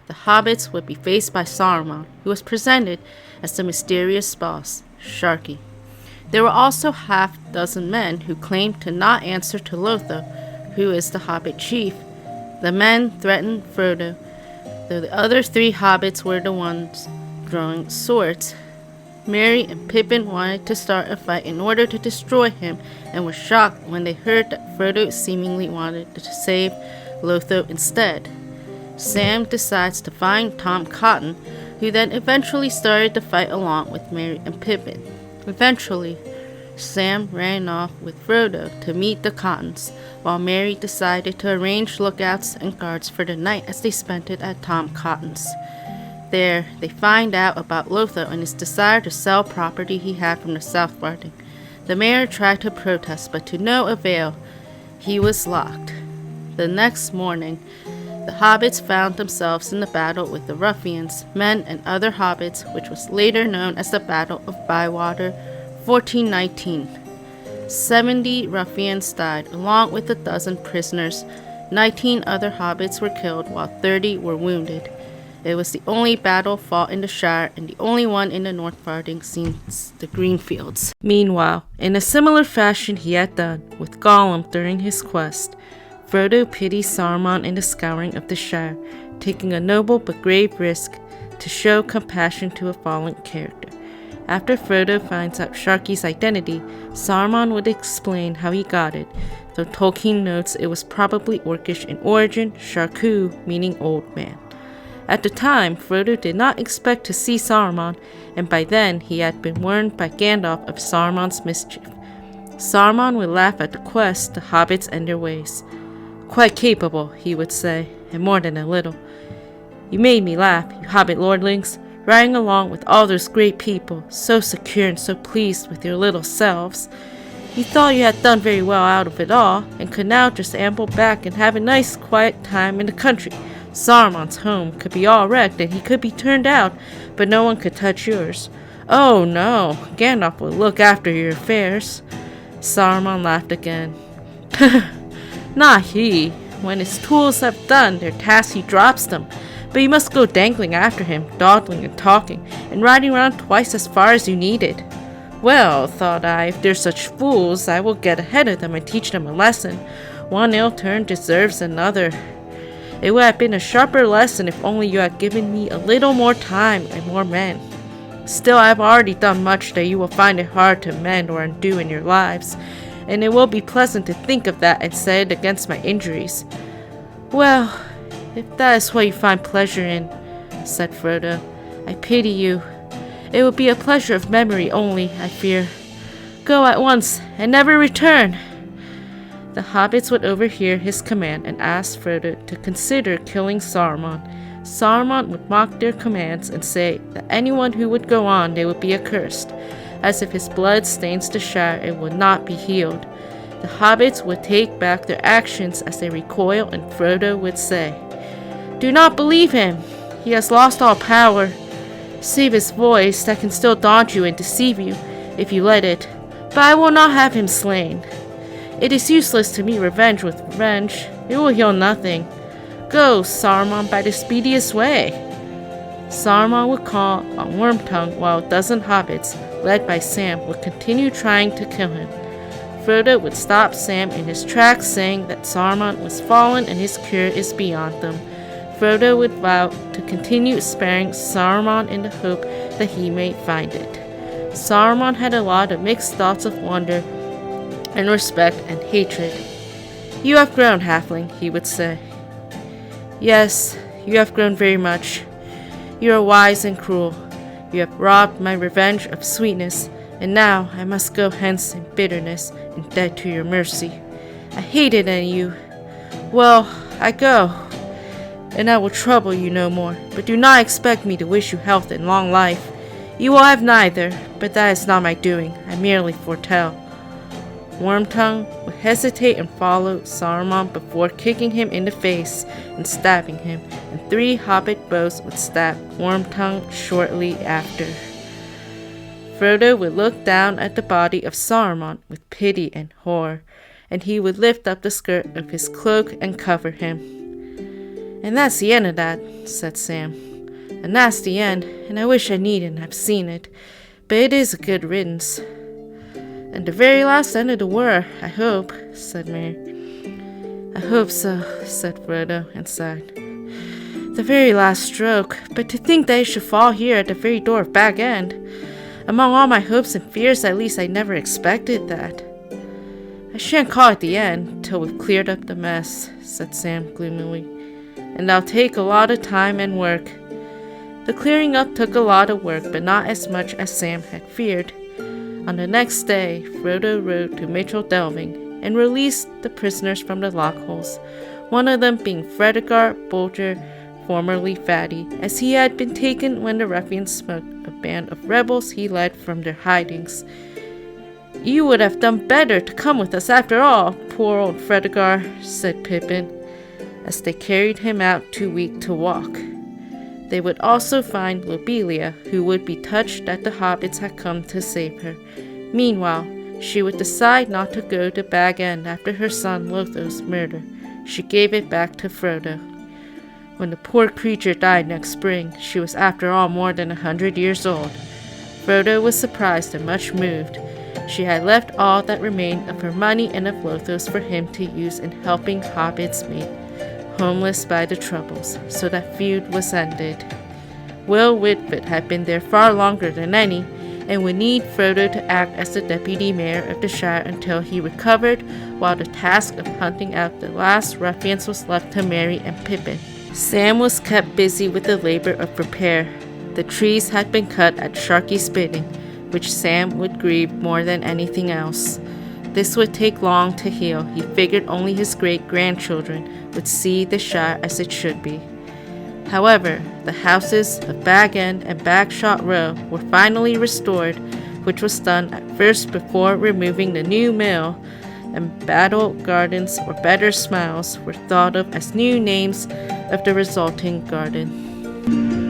the hobbits would be faced by Saruman, who was presented as the mysterious boss, Sharkey. There were also half-dozen men who claimed to not answer to Lotho, who is the Hobbit Chief. The men threatened Frodo, though the other 3 hobbits were the ones drawing swords. Merry and Pippin wanted to start a fight in order to destroy him and were shocked when they heard that Frodo seemingly wanted to save Lotho instead. Sam decides to find Tom Cotton, who then eventually started the fight along with Merry and Pippin. Eventually, Sam ran off with Frodo to meet the Cottons, while Merry decided to arrange lookouts and guards for the night as they spent it at Tom Cotton's. There, they find out about Lotho and his desire to sell property he had from the South Riding. The mayor tried to protest, but to no avail. He was locked. The next morning, the hobbits found themselves in the battle with the ruffians, men and other hobbits, which was later known as the Battle of Bywater, 1419. 70 ruffians died, along with a dozen prisoners. 19 other hobbits were killed, while 30 were wounded. It was the only battle fought in the Shire and the only one in the North Riding since the Greenfields. Meanwhile, in a similar fashion he had done with Gollum during his quest, Frodo pities Saruman in the scouring of the Shire, taking a noble but grave risk to show compassion to a fallen character. After Frodo finds out Sharkey's identity, Saruman would explain how he got it, though Tolkien notes it was probably Orcish in origin, Sharku meaning old man. At the time, Frodo did not expect to see Saruman, and by then he had been warned by Gandalf of Saruman's mischief. Saruman would laugh at the quest, the hobbits and their ways. "Quite capable," he would say, and more than a little. "You made me laugh, you hobbit lordlings, riding along with all those great people, so secure and so pleased with your little selves. You thought you had done very well out of it all, and could now just amble back and have a nice quiet time in the country. Saruman's home could be all wrecked and he could be turned out, but no one could touch yours. Oh no, Gandalf will look after your affairs." Saruman laughed again. "Not he. When his tools have done their task he drops them, but you must go dangling after him, dawdling and talking, and riding around twice as far as you needed. Well, thought I, if they're such fools, I will get ahead of them and teach them a lesson. One ill turn deserves another. It would have been a sharper lesson if only you had given me a little more time and more men. Still, I have already done much that you will find it hard to mend or undo in your lives, and it will be pleasant to think of that and set it against my injuries." "Well, if that is what you find pleasure in," said Frodo, "I pity you. It will be a pleasure of memory only, I fear. Go at once, and never return." The hobbits would overhear his command and ask Frodo to consider killing Saruman. Saruman would mock their commands and say that anyone who would go on they would be accursed, as if his blood stains the Shire it would not be healed. The hobbits would take back their actions as they recoil, and Frodo would say, "Do not believe him. He has lost all power, save his voice that can still daunt you and deceive you if you let it, but I will not have him slain. It is useless to meet revenge with revenge. It will heal nothing. Go, Saruman, by the speediest way." Saruman would call on Wormtongue while a dozen hobbits, led by Sam, would continue trying to kill him. Frodo would stop Sam in his tracks, saying that Saruman was fallen and his cure is beyond them. Frodo would vow to continue sparing Saruman in the hope that he may find it. Saruman had a lot of mixed thoughts of wonder and respect and hatred. "You have grown, halfling," he would say. "Yes, you have grown very much. You are wise and cruel. You have robbed my revenge of sweetness, and now I must go hence in bitterness and dead to your mercy. I hated you. Well, I go, and I will trouble you no more, but do not expect me to wish you health and long life. You will have neither, but that is not my doing. I merely foretell." Wormtongue would hesitate and follow Saruman before kicking him in the face and stabbing him, and 3 hobbit bows would stab Wormtongue shortly after. Frodo would look down at the body of Saruman with pity and horror, and he would lift up the skirt of his cloak and cover him. "And that's the end of that," said Sam. "A nasty end, and I wish I needn't have seen it, but it is a good riddance." "And the very last end of the war, I hope," said Merry. "I hope so," said Frodo, and sighed. "The very last stroke, but to think that it should fall here at the very door of Bag End. Among all my hopes and fears, at least I never expected that." "I shan't call it the end till we've cleared up the mess," said Sam gloomily. "And that'll take a lot of time and work." The clearing up took a lot of work, but not as much as Sam had feared. On the next day, Frodo rode to Mitchell Delving and released the prisoners from the lockholes, one of them being Fredegar Bolger, formerly Fatty, as he had been taken when the ruffians smoked a band of rebels he led from their hidings. "You would have done better to come with us after all, poor old Fredegar," said Pippin, as they carried him out too weak to walk. They would also find Lobelia, who would be touched that the hobbits had come to save her. Meanwhile, she would decide not to go to Bag End after her son Lotho's murder. She gave it back to Frodo. When the poor creature died next spring, she was after all more than 100 years old. Frodo was surprised and much moved. She had left all that remained of her money and of Lotho's for him to use in helping hobbits made homeless by the Troubles, so that feud was ended. Will Whitfoot had been there far longer than any, and would need Frodo to act as the deputy mayor of the Shire until he recovered, while the task of hunting out the last ruffians was left to Merry and Pippin. Sam was kept busy with the labor of repair. The trees had been cut at Sharkey's bidding, which Sam would grieve more than anything else. This would take long to heal. He figured only his great-grandchildren would see the Shire as it should be. However, the houses of Bag End and Bagshot Row were finally restored, which was done at first before removing the new mill, and Battle Gardens or Better Smiles were thought of as new names of the resulting garden.